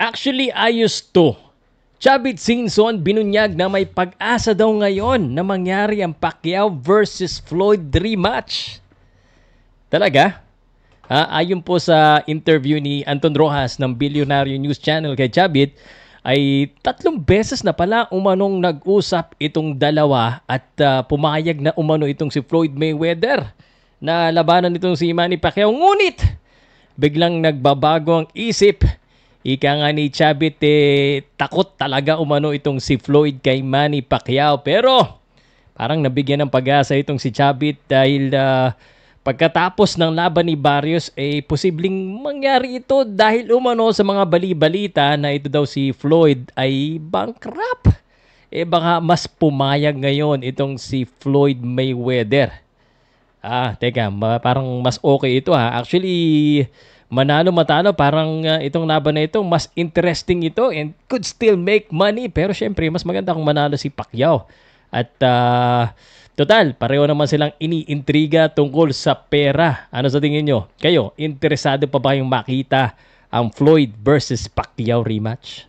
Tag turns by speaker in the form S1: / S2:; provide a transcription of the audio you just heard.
S1: Actually, ayos to. Chavit Singson binunyag na may pag-asa daw ngayon na mangyari ang Pacquiao versus Floyd rematch. Talaga? Ayon po sa interview ni Anton Rojas ng Bilyonaryo News Channel kay Chavit, ay 3 beses na pala umanong nag-usap itong dalawa at pumayag na umano itong si Floyd Mayweather na labanan itong si Manny Pacquiao. Ngunit, biglang nagbabago ang isip. Ika nga ni Chavit, takot talaga umano itong si Floyd kay Manny Pacquiao. Pero parang nabigyan ng pag-asa itong si Chavit dahil pagkatapos ng laban ni Barrios, posibleng mangyari ito dahil umano sa mga bali-balita na ito daw si Floyd ay bankrupt. Baka mas pumayag ngayon itong si Floyd Mayweather. Teka, parang mas okay ito ha. Actually, manalo-matalo, parang itong laban na ito, mas interesting ito and could still make money. Pero syempre, mas maganda kung manalo si Pacquiao. At total, pareho naman silang iniintriga tungkol sa pera. Ano sa tingin nyo? Kayo, interesado pa ba yung makita ang Floyd versus Pacquiao rematch?